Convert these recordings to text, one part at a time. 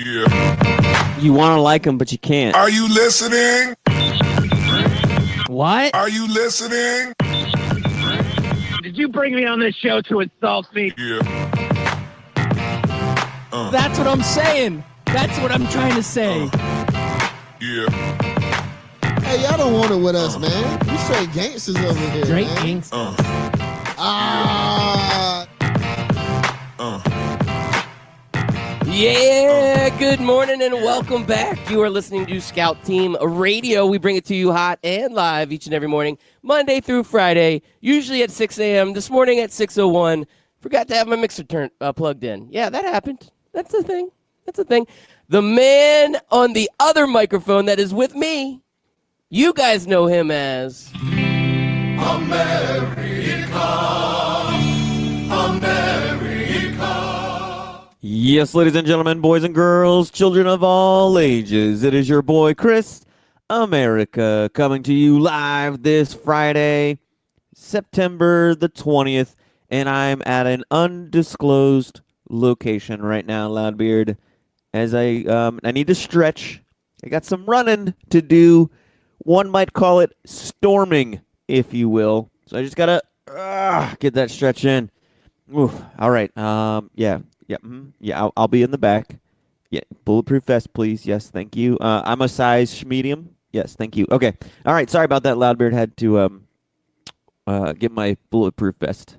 Yeah. You want to like him, but you can't. Are you listening? What? Are you listening? Did you bring me on this show to insult me? Yeah. That's what I'm saying. That's what I'm trying to say. Yeah. Hey, y'all don't want it with us, man. We straight gangsters over here. Straight man. gangsters. Yeah, good morning and welcome back. You are listening to Scout Team Radio. We bring it to you hot and live each and every morning, Monday through Friday, usually at 6 a.m. This morning at 6:01. Forgot to have my mixer plugged in. Yeah, that happened. That's a thing. That's a thing. The man on the other microphone that is with me, you guys know him as Yes, ladies and gentlemen, boys and girls, children of all ages, it is your boy Chris America coming to you live this Friday, September the 20th, and I'm at an undisclosed location right now, Loudbeard, as I need to stretch. I got some running to do. One might call it storming, if you will. So I just gotta get that stretch in. Oof. All right. I'll be in the back. Yeah, bulletproof vest, please. Yes, thank you. I'm a size medium. Yes, thank you. Okay. All right. Sorry about that. Loudbeard had to get my bulletproof vest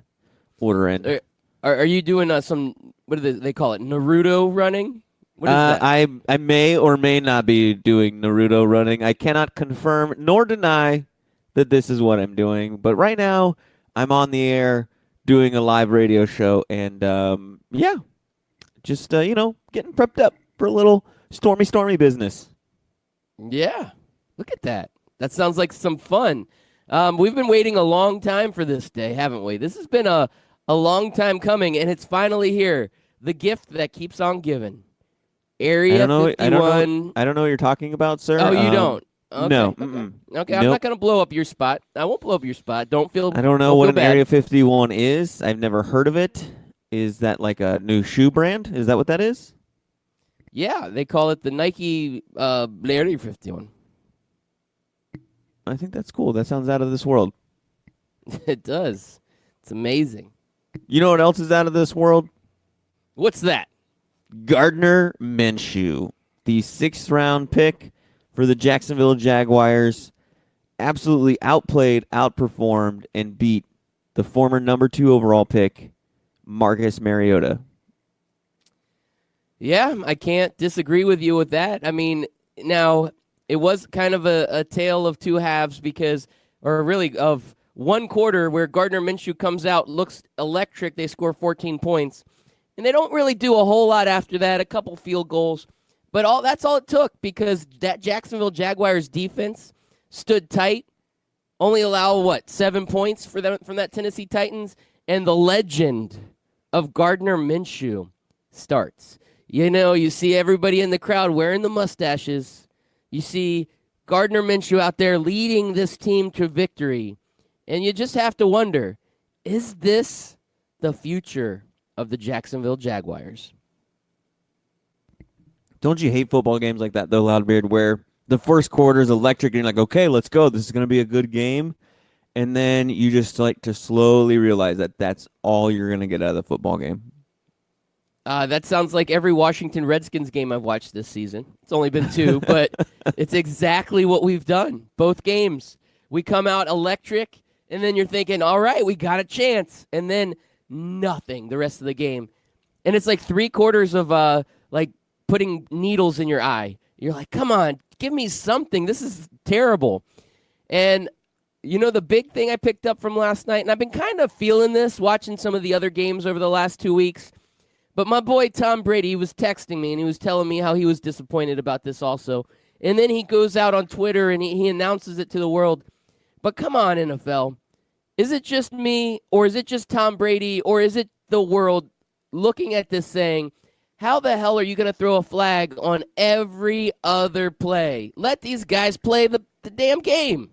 order in. Are you doing some, what do they call it, Naruto running? What is that? I may or may not be doing Naruto running. I cannot confirm nor deny that this is what I'm doing. But right now, I'm on the air doing a live radio show. And, just, getting prepped up for a little stormy business. Yeah, look at that. That sounds like some fun. We've been waiting a long time for this day, haven't we? This has been a long time coming, and it's finally here. The gift that keeps on giving. Area 51. I don't know what you're talking about, sir. Oh, you don't? Okay. No. Okay, I'm not going to blow up your spot. I won't blow up your spot. Don't feel I don't know what an bad. Area 51 is. I've never heard of it. Is that like a new shoe brand? Is that what that is? Yeah, they call it the Nike Area 51. I think that's cool. That sounds out of this world. It does. It's amazing. You know what else is out of this world? What's that? Gardner Minshew, the 6th round pick for the Jacksonville Jaguars, absolutely outplayed, outperformed, and beat the former number 2 overall pick, Marcus Mariota. Yeah, I can't disagree with you with that. I mean, now, it was kind of a tale of two halves or really of one quarter where Gardner Minshew comes out, looks electric, they score 14 points. And they don't really do a whole lot after that, a couple field goals. But that's all it took because that Jacksonville Jaguars defense stood tight, only allow, 7 points from that Tennessee Titans, and the legend of Gardner Minshew starts. You see everybody in the crowd wearing the mustaches. You see Gardner Minshew out there leading this team to victory. And you just have to wonder, is this the future of the Jacksonville Jaguars? Don't you hate football games like that, though, Loudbeard, where the first quarter is electric and you're like, okay, let's go. This is going to be a good game. And then you just like to slowly realize that that's all you're going to get out of the football game. That sounds like every Washington Redskins game I've watched this season. It's only been 2, but it's exactly what we've done. Both games. We come out electric, and then you're thinking, all right, we got a chance. And then nothing the rest of the game. And it's like 3 quarters of putting needles in your eye. You're like, come on, give me something. This is terrible. And the big thing I picked up from last night, and I've been kind of feeling this watching some of the other games over the last 2 weeks, but my boy Tom Brady, he was texting me and he was telling me how he was disappointed about this also. And then he goes out on Twitter and he announces it to the world. But come on, NFL. Is it just me, or is it just Tom Brady, or is it the world looking at this saying, how the hell are you going to throw a flag on every other play? Let these guys play the damn game.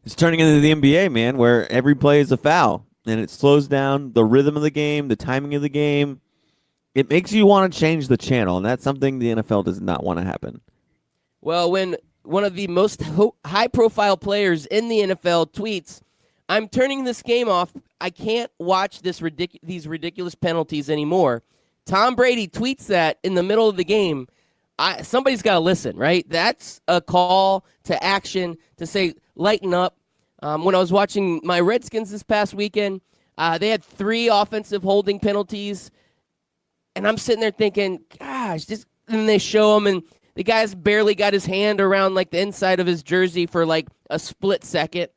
It's turning into the NBA, man, where every play is a foul, and it slows down the rhythm of the game, the timing of the game, it makes you want to change the channel, and that's something the NFL does not want to happen. Well, when one of the most high-profile players in the NFL tweets, "I'm turning this game off. I can't watch these ridiculous penalties anymore." Tom Brady tweets that in the middle of the game. Somebody's got to listen, right? That's a call to action to say, lighten up. When I was watching my Redskins this past weekend, they had 3 offensive holding penalties, and I'm sitting there thinking, gosh, and they show him, and the guy's barely got his hand around like the inside of his jersey for like a split second.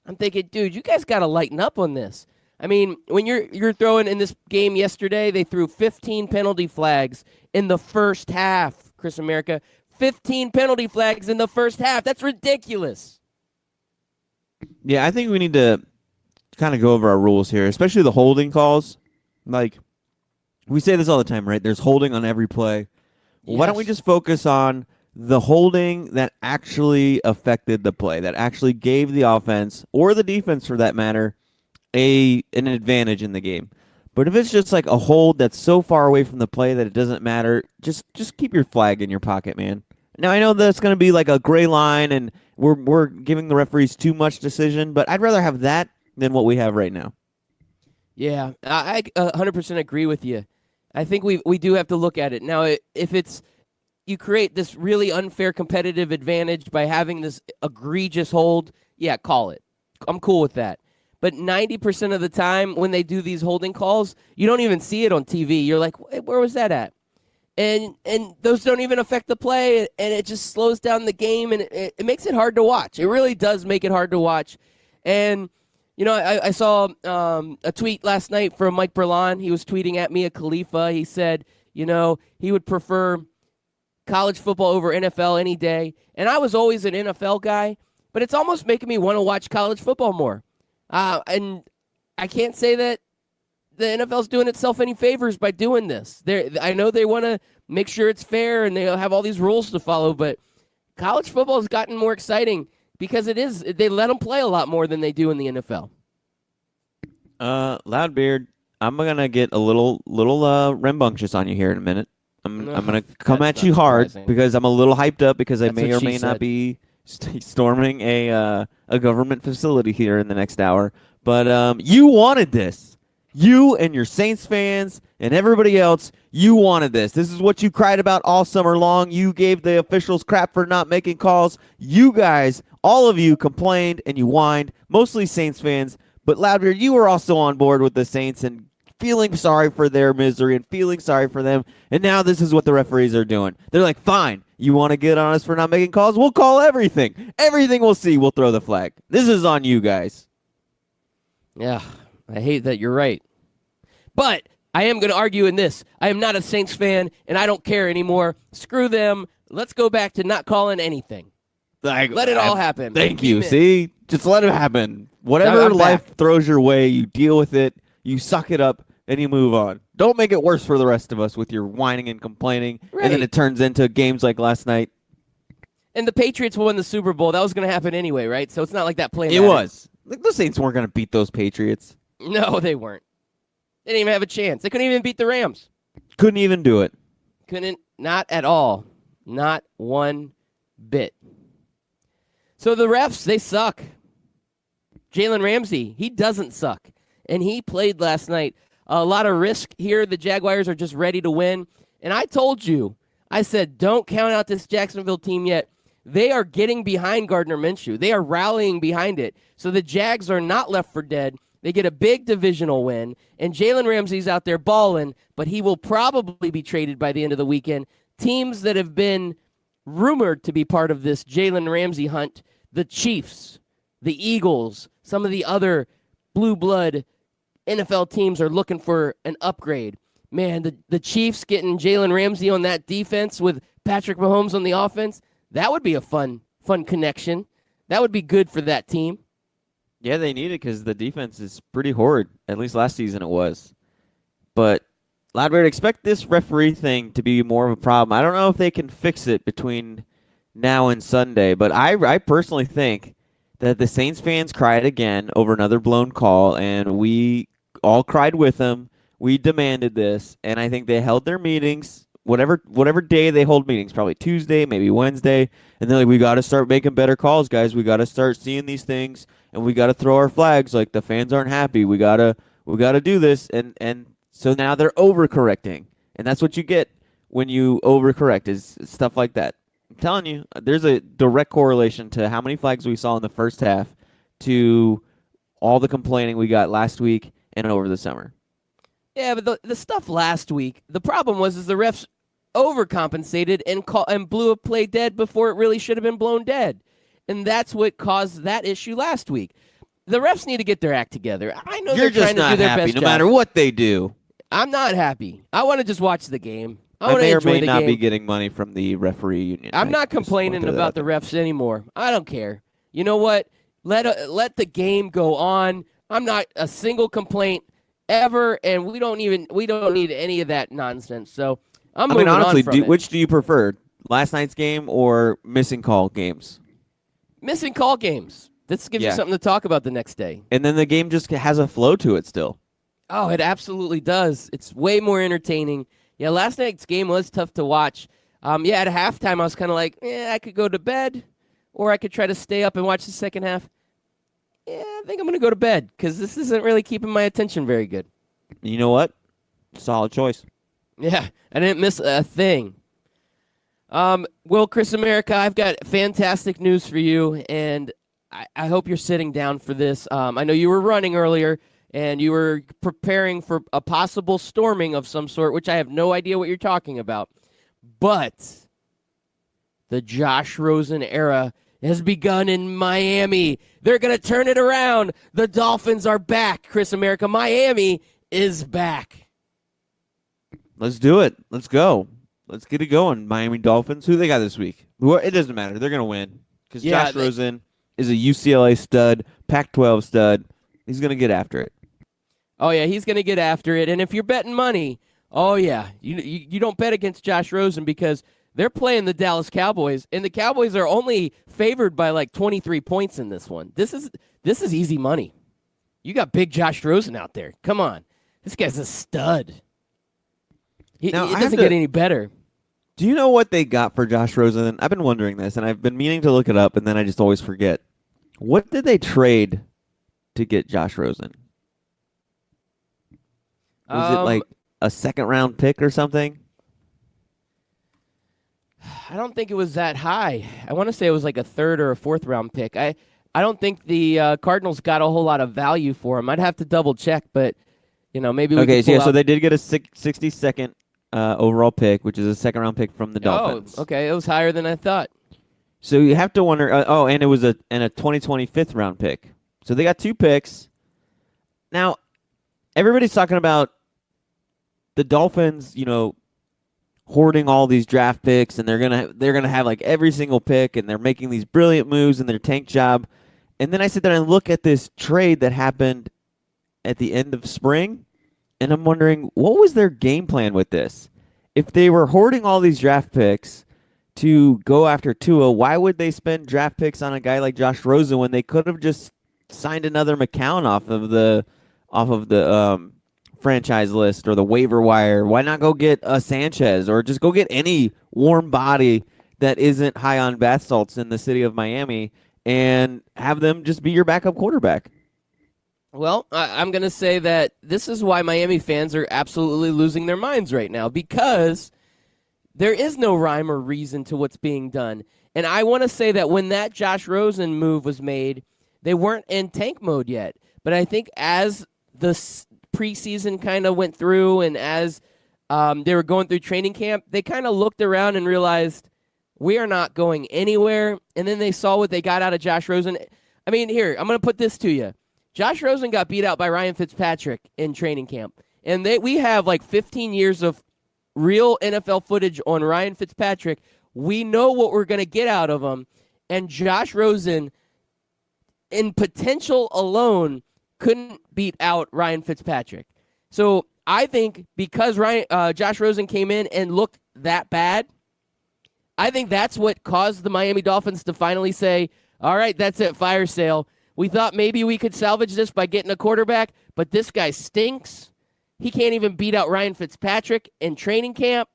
I'm thinking, dude, you guys got to lighten up on this. I mean, when you're throwing in this game yesterday, they threw 15 penalty flags in the first half. Chris America, 15 penalty flags in the first half. That's ridiculous. Yeah, I think we need to kind of go over our rules here, especially the holding calls. Like, we say this all the time, right? There's holding on every play. Well, why don't we just focus on the holding that actually affected the play, that actually gave the offense, or the defense for that matter, an advantage in the game? But if it's just like a hold that's so far away from the play that it doesn't matter, just keep your flag in your pocket, man. Now, I know that's going to be like a gray line, and we're giving the referees too much decision, but I'd rather have that than what we have right now. Yeah, I 100% agree with you. I think we do have to look at it. Now, if it's you create this really unfair competitive advantage by having this egregious hold, yeah, call it. I'm cool with that. But 90% of the time when they do these holding calls, you don't even see it on TV. You're like, where was that at? And those don't even affect the play, and it just slows down the game, and it makes it hard to watch. It really does make it hard to watch. And, you know, I saw a tweet last night from Mike Berlon. He was tweeting at Mia Khalifa. He said, you know, he would prefer college football over NFL any day. And I was always an NFL guy, but it's almost making me want to watch college football more. And I can't say that the NFL's doing itself any favors by doing this. I know they want to make sure it's fair and they have all these rules to follow, but college football has gotten more exciting because they let them play a lot more than they do in the NFL. Loudbeard, I'm gonna get a little rambunctious on you here in a minute. I'm gonna come at you hard because I'm a little hyped up because I may or may not be storming a government facility here in the next hour. But you wanted this. You and your Saints fans and everybody else, you wanted this. This is what you cried about all summer long. You gave the officials crap for not making calls. You guys, all of you complained and you whined, mostly Saints fans. But Loudbeard, you were also on board with the Saints and feeling sorry for their misery and feeling sorry for them. And now this is what the referees are doing. They're like, fine, you want to get on us for not making calls? We'll call everything. Everything we'll see, we'll throw the flag. This is on you guys. Yeah, I hate that you're right. But I am going to argue in this. I am not a Saints fan, and I don't care anymore. Screw them. Let's go back to not calling anything. Let it all happen. Thank you. See? Just let it happen. Whatever life throws your way, you deal with it, you suck it up, and you move on. Don't make it worse for the rest of us with your whining and complaining, and then it turns into games like last night. And the Patriots won the Super Bowl. That was going to happen anyway, right? So it's not like that play mattered. It was. The Saints weren't going to beat those Patriots. No, they weren't. They didn't even have a chance. They couldn't even beat the Rams. Couldn't even do it. Couldn't. Not at all. Not one bit. So the refs, they suck. Jalen Ramsey, he doesn't suck. And he played last night. A lot of risk here. The Jaguars are just ready to win. And I told you, I said, don't count out this Jacksonville team yet. They are getting behind Gardner Minshew. They are rallying behind it. So the Jags are not left for dead. They get a big divisional win. And Jalen Ramsey's out there balling, but he will probably be traded by the end of the weekend. Teams that have been rumored to be part of this Jalen Ramsey hunt, the Chiefs, the Eagles, some of the other blue blood NFL teams are looking for an upgrade. Man, the Chiefs getting Jalen Ramsey on that defense with Patrick Mahomes on the offense, that would be a fun connection. That would be good for that team. Yeah, they need it because the defense is pretty horrid. At least last season it was. But, Loudbeard, expect this referee thing to be more of a problem. I don't know if they can fix it between now and Sunday, but I personally think that the Saints fans cried again over another blown call, and we all cried with them. We demanded this, and I think they held their meetings. Whatever day they hold meetings, probably Tuesday, maybe Wednesday, and they're like, we got to start making better calls, guys. We got to start seeing these things, and we got to throw our flags. Like the fans aren't happy. We gotta do this, and so now they're overcorrecting, and that's what you get when you overcorrect is stuff like that. I'm telling you, there's a direct correlation to how many flags we saw in the first half to all the complaining we got last week and over the summer. Yeah, but the stuff last week, the problem was the refs overcompensated and blew a play dead before it really should have been blown dead. And that's what caused that issue last week. The refs need to get their act together. I know You're they're trying just to do not their happy best no job. matter what they do. I'm not happy. I want to just watch the game. I I want to may or enjoy may the not game. be getting money from the referee union. I'm I not just wanna complaining throw that about out the there. refs anymore. I don't care. You know what? Let the game go on. I'm not a single complaint ever, and we don't need any of that nonsense. So I'm I mean, moving honestly, on from it. which do you prefer? Last night's game or missing call games? Missing call games. This gives you Yeah. something to talk about the next day. And then the game just has a flow to it still. Oh, it absolutely does. It's way more entertaining. Yeah, last night's game was tough to watch. Yeah, at halftime I was kind of like, I could go to bed, or I could try to stay up and watch the second half. Yeah, I think I'm going to go to bed because this isn't really keeping my attention very good. You know what? Solid choice. Yeah, I didn't miss a thing. Well, Chris America, I've got fantastic news for you, and I hope you're sitting down for this. I know you were running earlier, and you were preparing for a possible storming of some sort, which I have no idea what you're talking about. But the Josh Rosen era has begun in Miami. They're going to turn it around. The Dolphins are back, Chris America. Miami is back. Let's do it. Let's go. Let's get it going. Miami Dolphins. Who they got this week? It doesn't matter. They're going to win because Yeah, Josh Rosen is a UCLA stud, Pac-12 stud. He's going to get after it. Oh, yeah, he's going to get after it. And if you're betting money, oh, yeah, you don't bet against Josh Rosen because they're playing the Dallas Cowboys, and the Cowboys are only favored by like 23 points in this one. This is easy money. You got big Josh Rosen out there. Come on. This guy's a stud. It doesn't get any better. Do you know what they got for Josh Rosen? I've been wondering this, and I've been meaning to look it up, and then I just always forget. What did they trade to get Josh Rosen? Was it like a second-round pick or something? I don't think it was that high. I want to say it was like a third or a fourth round pick. I don't think the Cardinals got a whole lot of value for him. I'd have to double check, but maybe we Okay, can pull so out- they did get a 62nd overall pick, which is a second-round pick from the Dolphins. Oh, okay, it was higher than I thought. So you have to wonder. And it was a 2020 fifth-round pick. So they got 2 picks. Now, everybody's talking about the Dolphins, hoarding all these draft picks, and they're gonna have like every single pick, and they're making these brilliant moves in their tank job. And then I sit there and look at this trade that happened at the end of spring, and I'm wondering what was their game plan with this? If they were hoarding all these draft picks to go after Tua, why would they spend draft picks on a guy like Josh Rosen when they could have just signed another McCown off of the franchise list or the waiver wire? Why not go get a Sanchez or just go get any warm body that isn't high on bath salts in the city of Miami and have them just be your backup quarterback? Well, I'm going to say that this is why Miami fans are absolutely losing their minds right now, because there is no rhyme or reason to what's being done. And I want to say that when that Josh Rosen move was made, they weren't in tank mode yet. But I think as the preseason kind of went through and as they were going through training camp, they kind of looked around and realized we are not going anywhere. And then they saw what they got out of Josh Rosen. I mean, here, I'm going to put this to you. Josh Rosen got beat out by Ryan Fitzpatrick in training camp. And we have like 15 years of real NFL footage on Ryan Fitzpatrick. We know what we're going to get out of him. And Josh Rosen, in potential alone, couldn't beat out Ryan Fitzpatrick. So I think because Josh Rosen came in and looked that bad, I think that's what caused the Miami Dolphins to finally say, all right, that's it, fire sale. We thought maybe we could salvage this by getting a quarterback, but this guy stinks. he can't even beat out Ryan Fitzpatrick in training camp,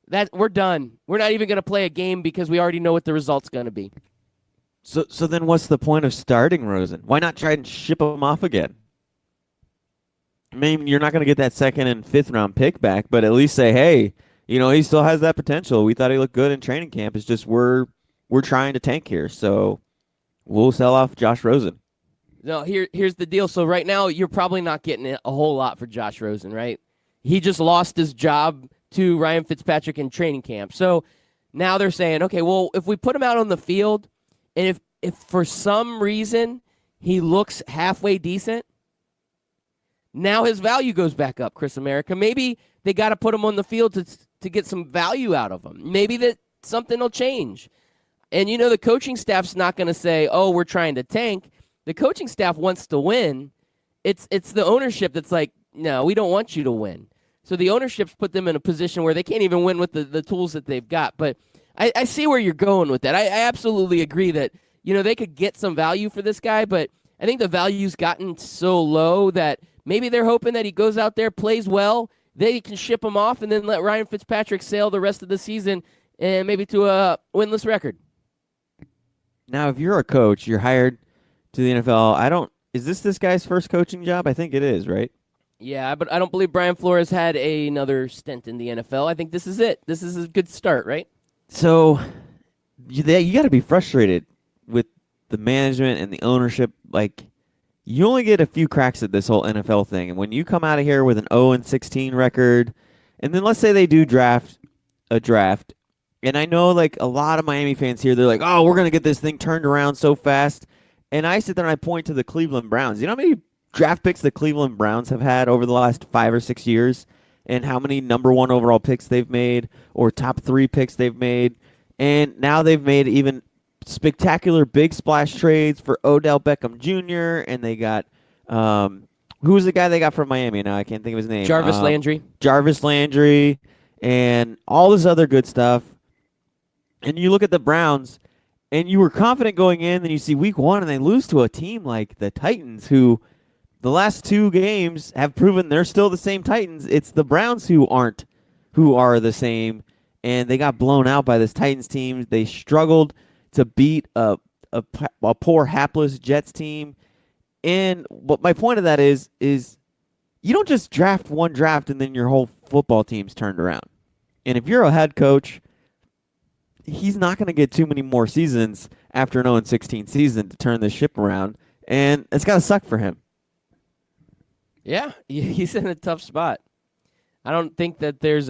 that we're done. We're not even going to play a game because we already know what the result's going to be. So then what's the point of starting Rosen? Why not try and ship him off again? I mean, you're not going to get that second and fifth round pick back, but at least say, hey, he still has that potential. We thought he looked good in training camp. It's just we're trying to tank here, so we'll sell off Josh Rosen. No, here's the deal. So right now, you're probably not getting a whole lot for Josh Rosen, right? He just lost his job to Ryan Fitzpatrick in training camp. So now they're saying, okay, well, if we put him out on the field, and if for some reason he looks halfway decent, now his value goes back up, Chris America. Maybe they got to put him on the field to get some value out of him. Maybe that something will change. And, the coaching staff's not going to say, oh, we're trying to tank. The coaching staff wants to win. It's the ownership that's like, no, we don't want you to win. So the ownership's put them in a position where they can't even win with the tools that they've got. But I see where you're going with that. I absolutely agree that, they could get some value for this guy, but I think the value's gotten so low that maybe they're hoping that he goes out there, plays well, they can ship him off, and then let Ryan Fitzpatrick sail the rest of the season and maybe to a winless record. Now, if you're a coach, you're hired to the NFL. Is this guy's first coaching job? I think it is, right? Yeah, but I don't believe Brian Flores had another stint in the NFL. I think this is it. This is a good start, right? So you got to be frustrated with the management and the ownership. Like, you only get a few cracks at this whole NFL thing. And when you come out of here with an 0-16 record, and then let's say they do draft, and I know like a lot of Miami fans here, they're like, oh, we're going to get this thing turned around so fast. And I sit there and I point to the Cleveland Browns. You know how many draft picks the Cleveland Browns have had over the last 5 or 6 years, and how many number 1 overall picks they've made or top 3 picks they've made? And now they've made even spectacular big splash trades for Odell Beckham Jr., and they got who's the guy they got from Miami? Now I can't think of his name. Jarvis Landry. Jarvis Landry, and all this other good stuff. And you look at the Browns, and you were confident going in, then you see week 1, and they lose to a team like the Titans, who the last 2 games have proven they're still the same Titans. It's the Browns who are the same, and they got blown out by this Titans team. They struggled to beat a poor hapless Jets team. And what my point of that is you don't just draft one draft and then your whole football team's turned around. And if you're a head coach, he's not going to get too many more seasons after an 0-16 season to turn this ship around, and it's got to suck for him. Yeah, he's in a tough spot. I don't think that there's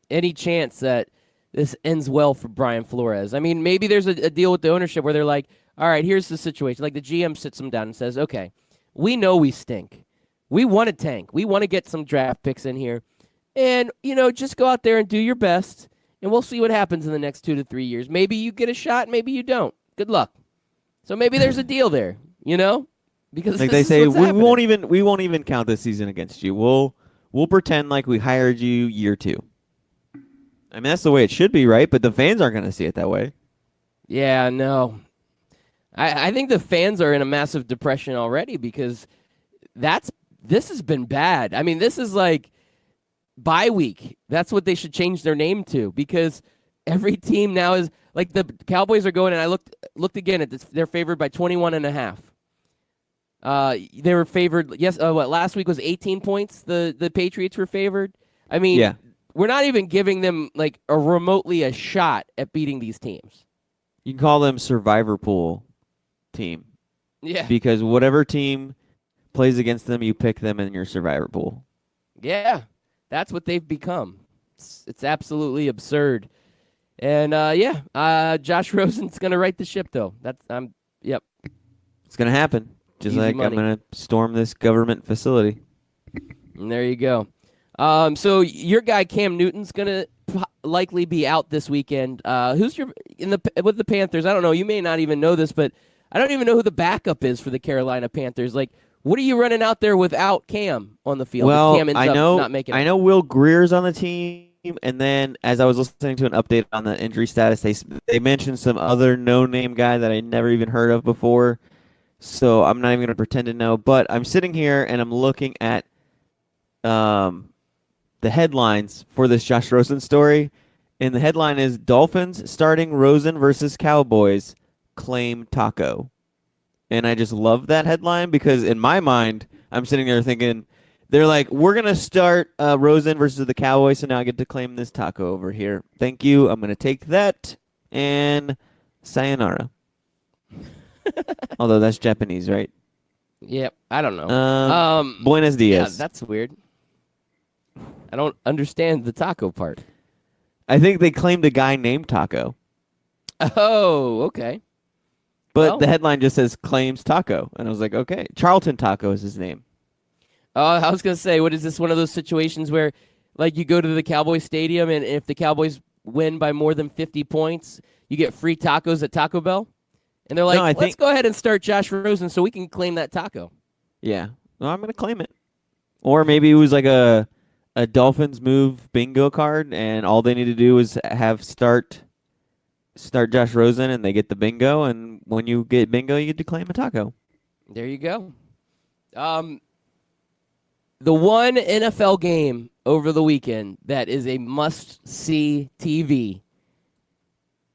any chance that this ends well for Brian Flores. I mean, maybe there's a deal with the ownership where they're like, all right, here's the situation. Like the GM sits them down and says, okay, we know we stink. We want to tank. We want to get some draft picks in here. And, just go out there and do your best, and we'll see what happens in the next 2 to 3 years. Maybe you get a shot, maybe you don't. Good luck. So maybe there's a deal there, Because like they say, we won't even count this season against you. We'll pretend like we hired you year 2. I mean, that's the way it should be, right? But the fans aren't going to see it that way. Yeah, no. I think the fans are in a massive depression already because this has been bad. I mean, this is like bye week. That's what they should change their name to, because every team now is like the Cowboys are going, and I looked again at this. They're favored by 21.5. They were favored. Yes. Last week was 18 points. The Patriots were favored. I mean, yeah. We're not even giving them like remotely a shot at beating these teams. You can call them survivor pool team. Yeah. Because whatever team plays against them, you pick them in your survivor pool. Yeah. That's what they've become. It's absolutely absurd. And Josh Rosen's going to right the ship though. Yep. It's going to happen. Just Easy like money. I'm going to storm this government facility. And there you go. So your guy Cam Newton's gonna likely be out this weekend. Who's with the Panthers? I don't know. You may not even know this, but I don't even know who the backup is for the Carolina Panthers. Like, what are you running out there without Cam on the field? Well, Cam ends up not making it. I know Will Greer's on the team, and then as I was listening to an update on the injury status, they mentioned some other no-name guy that I never even heard of before. So I'm not even going to pretend to know. But I'm sitting here and I'm looking at the headlines for this Josh Rosen story, and the headline is Dolphins starting Rosen versus Cowboys claim taco. And I just love that headline because in my mind, I'm sitting there thinking, they're like, we're going to start Rosen versus the Cowboys, so now I get to claim this taco over here. Thank you. I'm going to take that, and sayonara. Although that's Japanese, right? Yep, I don't know. Buenos dias. Yeah, that's weird. I don't understand the taco part. I think they claimed a guy named Taco. Oh, okay. But Well. the headline just says claims taco. And I was like, okay. Charlton Taco is his name. I was going to say, what is this, one of those situations where, like, you go to the Cowboys Stadium, and if the Cowboys win by more than 50 points, you get free tacos at Taco Bell? And they're like, No, let's go ahead and start Josh Rosen so we can claim that taco. Yeah. Well, I'm going to claim it. Or maybe it was like a Dolphins move bingo card, and all they need to do is have start Josh Rosen, and they get the bingo, and when you get bingo, you get to claim a taco. There you go. The one NFL game over the weekend that is a must-see TV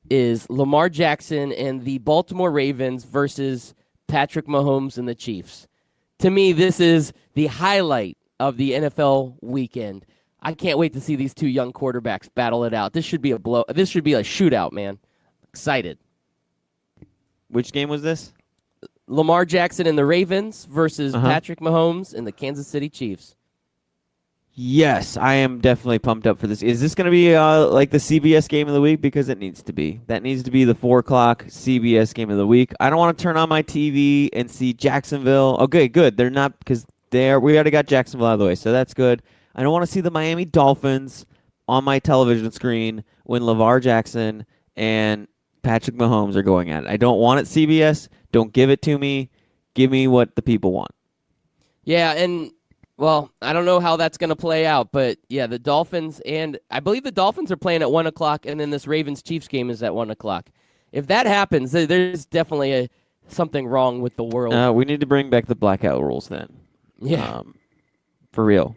is Lamar Jackson and the Baltimore Ravens versus Patrick Mahomes and the Chiefs. To me, this is the highlight of the NFL weekend. I can't wait to see these two young quarterbacks battle it out. This should be a shootout, man. Excited. Which game was this? Lamar Jackson and the Ravens versus Patrick Mahomes and the Kansas City Chiefs. Yes, I am definitely pumped up for this. Is this going to be like the CBS game of the week? Because it needs to be. That needs to be the 4 o'clock CBS game of the week. I don't want to turn on my TV and see Jacksonville. Okay, good. They're not, because we already got Jacksonville out of the way, so that's good. I don't want to see the Miami Dolphins on my television screen when LeVar Jackson and Patrick Mahomes are going at it. I don't want it CBS. Don't give it to me. Give me what the people want. Yeah, and, well, I don't know how that's going to play out, but, yeah, the Dolphins, and I believe the Dolphins are playing at 1 o'clock, and then this Ravens-Chiefs game is at 1 o'clock. If that happens, there's definitely something wrong with the world. We need to bring back the blackout rules then. Yeah. For real.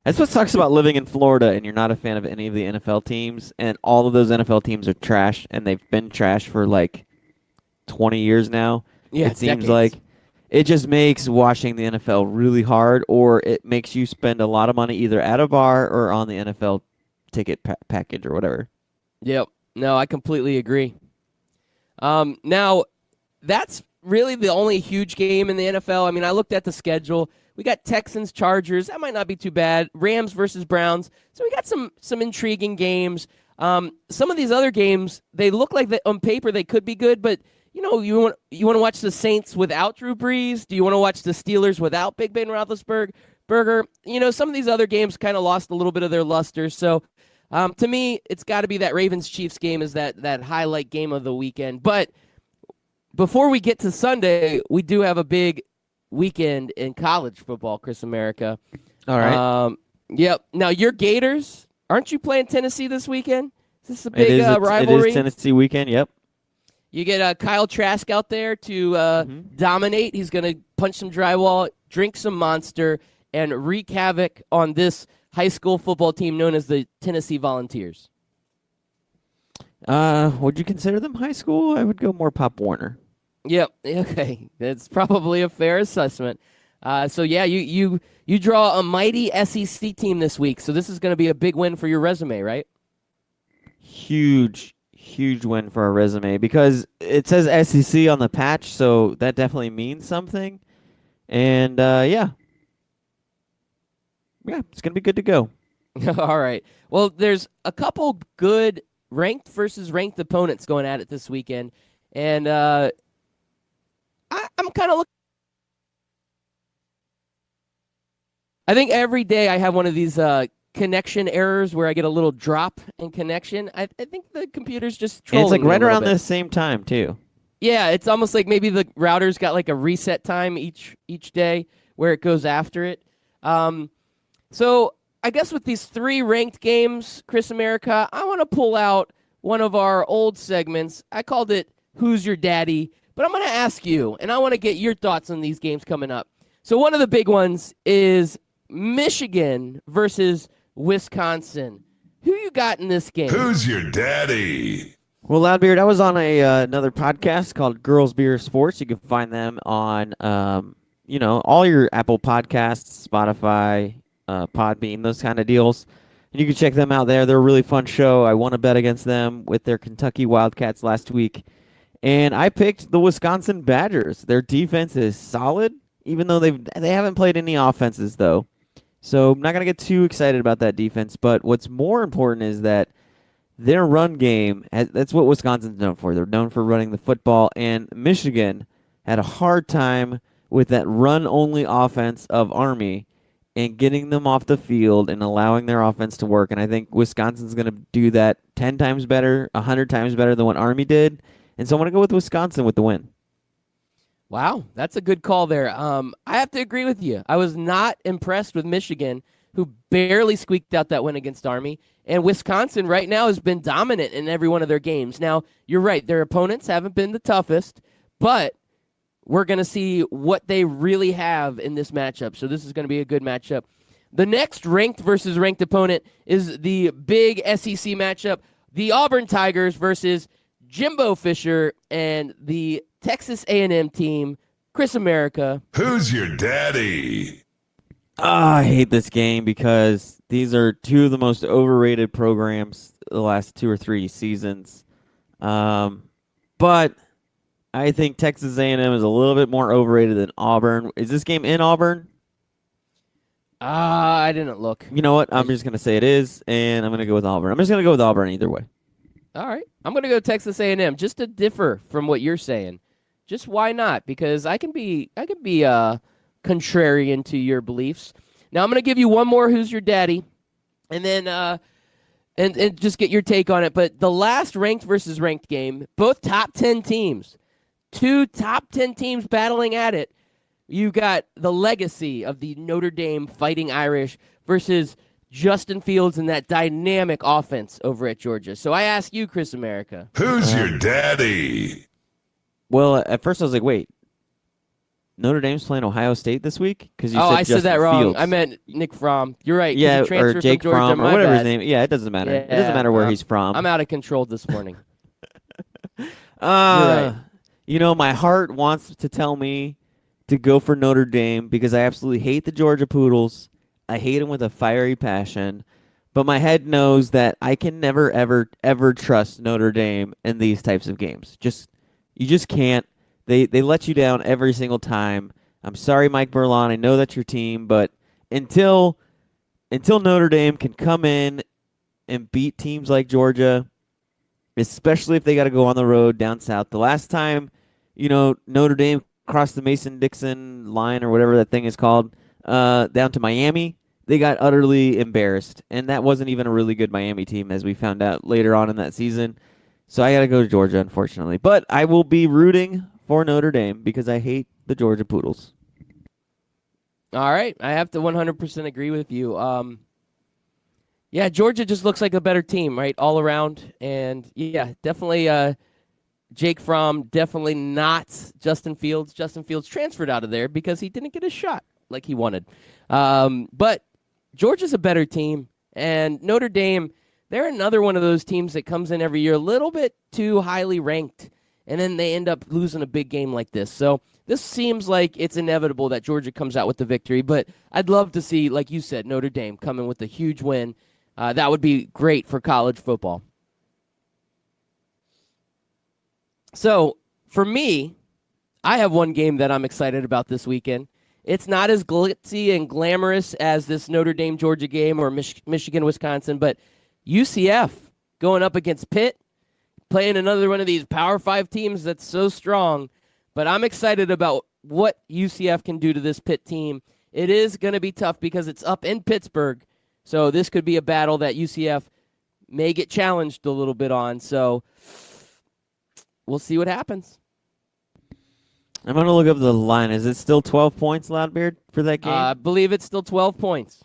That's what sucks about living in Florida and you're not a fan of any of the NFL teams, and all of those NFL teams are trash, and they've been trash for like 20 years now. Yeah, it seems decades. like it just makes watching the NFL really hard, or it makes you spend a lot of money either at a bar or on the NFL ticket package or whatever. Yep. No, I completely agree. Now, that's really the only huge game in the NFL. I mean, I looked at the schedule. We got Texans, Chargers. That might not be too bad. Rams versus Browns. So we got some intriguing games. Some of these other games, they look like on paper they could be good, but you know, you want to watch the Saints without Drew Brees? Do you want to watch the Steelers without Big Ben Roethlisberger? You know, some of these other games kind of lost a little bit of their luster. So to me, it's got to be that Ravens-Chiefs game is that highlight game of the weekend. But before we get to Sunday, we do have a big weekend in college football, Chris America. All right. Yep. Now, your Gators, aren't you playing Tennessee this weekend? Is this a big rivalry? It is Tennessee weekend, yep. You get Kyle Trask out there to dominate. He's going to punch some drywall, drink some Monster, and wreak havoc on this high school football team known as the Tennessee Volunteers. Would you consider them high school? I would go more Pop Warner. Yep. Okay. That's probably a fair assessment. So, yeah, you draw a mighty SEC team this week. So this is going to be a big win for your resume, right? Huge win for our resume because it says SEC on the patch, so that definitely means something. And, yeah, it's going to be good to go. All right. Well, there's a couple good ranked versus ranked opponents going at it this weekend. And I'm kind of looking. I think every day I have one of these connection errors where I get a little drop in connection. I think the computer's just trolling and it's like me right a little around bit. the same time, too. Yeah, it's almost like maybe the router's got like a reset time each day where it goes after it. So I guess with these 3 ranked games, Chris America, I want to pull out one of our old segments. I called it Who's Your Daddy? But I'm going to ask you, and I want to get your thoughts on these games coming up. So one of the big ones is Michigan versus Wisconsin. Who you got in this game? Who's your daddy? Well, Loudbeard, I was on another podcast called Girls Beer Sports. You can find them on, all your Apple Podcasts, Spotify, Podbean, those kind of deals. And you can check them out there. They're a really fun show. I won a bet against them with their Kentucky Wildcats last week. And I picked the Wisconsin Badgers. Their defense is solid, even though they haven't played any offenses, though. So I'm not going to get too excited about that defense. But what's more important is that their run game, that's what Wisconsin's known for. They're known for running the football. And Michigan had a hard time with that run-only offense of Army and getting them off the field and allowing their offense to work. And I think Wisconsin's going to do that 10 times better, 100 times better than what Army did. And so I'm going to go with Wisconsin with the win. Wow, that's a good call there. I have to agree with you. I was not impressed with Michigan, who barely squeaked out that win against Army. And Wisconsin right now has been dominant in every one of their games. Now, you're right, their opponents haven't been the toughest, but we're going to see what they really have in this matchup. So this is going to be a good matchup. The next ranked versus ranked opponent is the big SEC matchup, the Auburn Tigers versus Jimbo Fisher and the Texas A&M team. Chris America. Who's your daddy? I hate this game because these are two of the most overrated programs the last 2 or 3 seasons. But I think Texas A&M is a little bit more overrated than Auburn. Is this game in Auburn? I didn't look. You know what? I'm just going to say it is, and I'm going to go with Auburn. I'm just going to go with Auburn either way. All right. I'm going to go Texas A&M just to differ from what you're saying. Just why not? Because I can be contrarian to your beliefs. Now I'm going to give you one more Who's Your Daddy, and then and just get your take on it. But the last ranked versus ranked game, both top 10 teams, 2 top 10 teams battling at it. You got the legacy of the Notre Dame Fighting Irish versus Justin Fields and that dynamic offense over at Georgia. So I ask you, Chris America. Who's your daddy? Well, at first I was like, wait, Notre Dame's playing Ohio State this week? Because I said that wrong. Fields. I meant Nick Fromm. You're right. Yeah, or Jake from Georgia, Fromm, or my whatever bad. his name. Yeah, it doesn't matter. Yeah, It doesn't matter where he's from. I'm out of control this morning. Right. You know, my heart wants to tell me to go for Notre Dame because I absolutely hate the Georgia Poodles. I hate them with a fiery passion. But my head knows that I can never, ever, ever trust Notre Dame in these types of games. You just can't. They let you down every single time. I'm sorry, Mike Burlon. I know that's your team, but until Notre Dame can come in and beat teams like Georgia, especially if they got to go on the road down south. The last time, Notre Dame crossed the Mason-Dixon line or whatever that thing is called, down to Miami, they got utterly embarrassed. And that wasn't even a really good Miami team, as we found out later on in that season. So I got to go to Georgia, unfortunately. But I will be rooting for Notre Dame because I hate the Georgia Poodles. All right. I have to 100% agree with you. Yeah, Georgia just looks like a better team, right, all around. And, yeah, definitely Jake Fromm, definitely not Justin Fields. Justin Fields transferred out of there because he didn't get a shot like he wanted. But Georgia's a better team. And Notre Dame, they're another one of those teams that comes in every year a little bit too highly ranked, and then they end up losing a big game like this. So this seems like it's inevitable that Georgia comes out with the victory, but I'd love to see, like you said, Notre Dame come in with a huge win. That would be great for college football. So for me, I have one game that I'm excited about this weekend. It's not as glitzy and glamorous as this Notre Dame-Georgia game or Michigan-Wisconsin, but UCF going up against Pitt, playing another one of these Power 5 teams that's so strong. But I'm excited about what UCF can do to this Pitt team. It is going to be tough because it's up in Pittsburgh. So this could be a battle that UCF may get challenged a little bit on. So we'll see what happens. I'm going to look up the line. Is it still 12 points, Loudbeard, for that game? I believe it's still 12 points.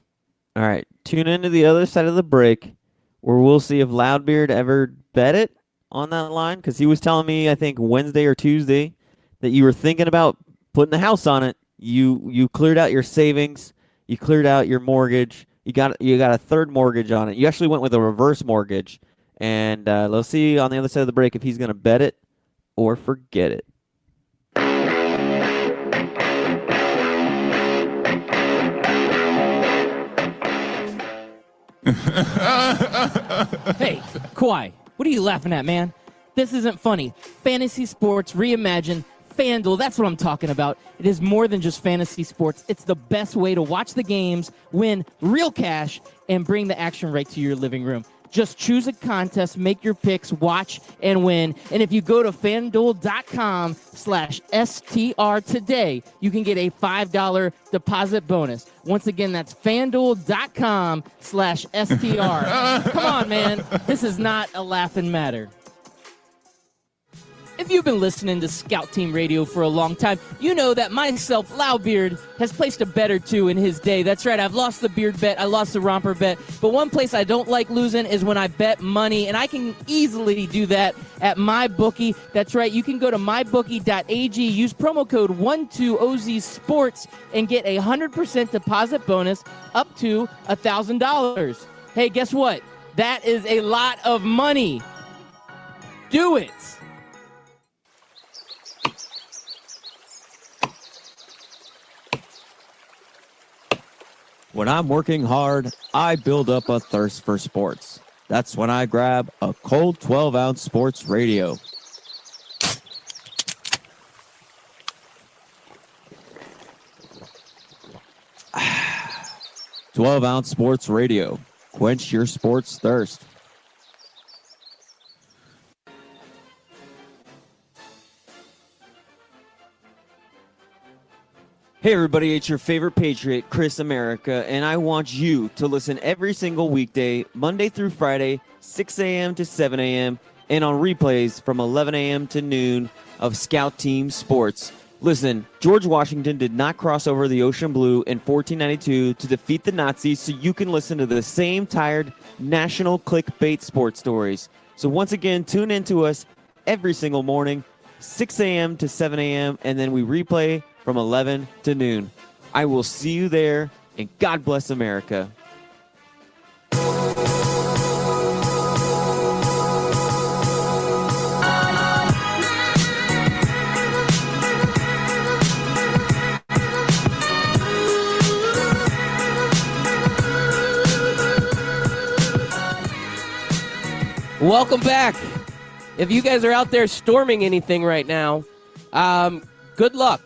All right. Tune into the other side of the break where we'll see if Loudbeard ever bet it on that line, because he was telling me, I think, Wednesday or Tuesday that you were thinking about putting the house on it. You cleared out your savings. You cleared out your mortgage. You got a third mortgage on it. You actually went with a reverse mortgage. And let's see on the other side of the break if he's going to bet it or forget it. Hey, Kawhi, what are you laughing at, man? This isn't funny. Fantasy sports reimagined. FanDuel, that's what I'm talking about. It is more than just fantasy sports. It's the best way to watch the games, win real cash, and bring the action right to your living room. Just choose a contest, make your picks, watch, and win. And if you go to FanDuel.com/STR today, you can get a $5 deposit bonus. Once again, that's FanDuel.com/STR. Come on, man. This is not a laughing matter. If you've been listening to Scout Team Radio for a long time, you know that myself, Loudbeard, has placed a bet or two in his day. That's right, I've lost the beard bet, I lost the romper bet, but one place I don't like losing is when I bet money, and I can easily do that at MyBookie. That's right, you can go to mybookie.ag, use promo code 12OZSports, and get a 100% deposit bonus up to $1,000. Hey, guess what? That is a lot of money. Do it. When I'm working hard, I build up a thirst for sports. That's when I grab a cold 12-ounce sports radio. Ah, 12-ounce sports radio. Quench your sports thirst. Hey everybody, it's your favorite Patriot, Chris America, and I want you to listen every single weekday, Monday through Friday, 6 a.m. to 7 a.m., and on replays from 11 a.m. to noon of Scout Team Sports. Listen, George Washington did not cross over the ocean blue in 1492 to defeat the Nazis, so you can listen to the same tired national clickbait sports stories. So once again, tune in to us every single morning, 6 a.m. to 7 a.m., and then we replay from 11 to noon. I will see you there, and God bless America. Welcome back. If you guys are out there storming anything right now, good luck.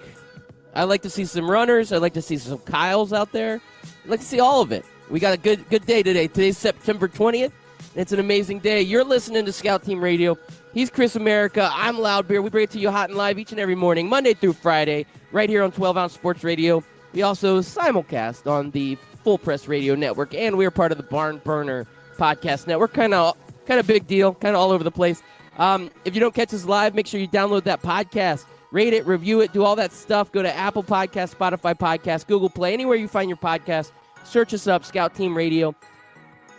I like to see some runners. I like to see some Kyles out there. I'd like to see all of it. We got a good day today. Today's September 20th. It's an amazing day. You're listening to Scout Team Radio. He's Chris America. I'm Loudbeer. We bring it to you hot and live each and every morning, Monday through Friday, right here on 12-Ounce Sports Radio. We also simulcast on the Full Press Radio Network, and we are part of the Barn Burner Podcast Network. Kind of big deal, kind of all over the place. If you don't catch us live, make sure you download that podcast. Rate it, review it, do all that stuff. Go to Apple Podcasts, Spotify Podcasts, Google Play, anywhere you find your podcast. Search us up, Scout Team Radio.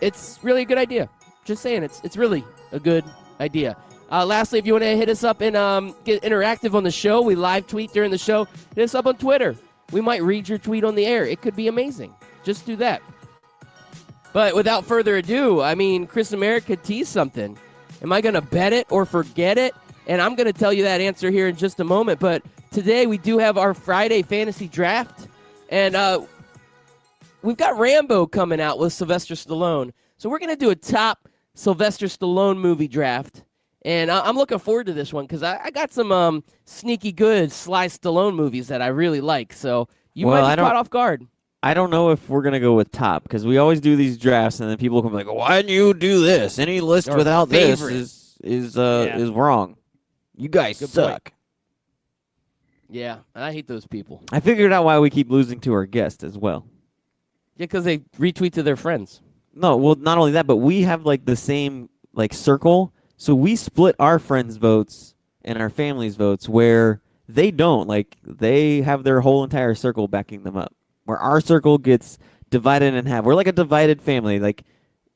It's really a good idea. Just saying, it's really a good idea. Lastly, if you want to hit us up and get interactive on the show, we live tweet during the show. Hit us up on Twitter. We might read your tweet on the air. It could be amazing. Just do that. But without further ado, I mean, Chris America teased something. Am I going to bet it or forget it? And I'm going to tell you that answer here in just a moment. But today we do have our Friday fantasy draft. And we've got Rambo coming out with Sylvester Stallone. So we're going to do a top Sylvester Stallone movie draft. And I'm looking forward to this one because I got some sneaky good Sly Stallone movies that I really like. So you might be caught off guard. I don't know if we're going to go with top because we always do these drafts and then people come like, why didn't you do this? Any list Or without favorite. this is wrong. You guys Good suck. point. Yeah, I hate those people. I figured out why we keep losing to our guests as well. Yeah, because they retweet to their friends. No, well, not only that, but we have like the same like circle. So we split our friends' votes and our family's votes where they don't. Like they have their whole entire circle backing them up. Where our circle gets divided in half. We're like a divided family. Like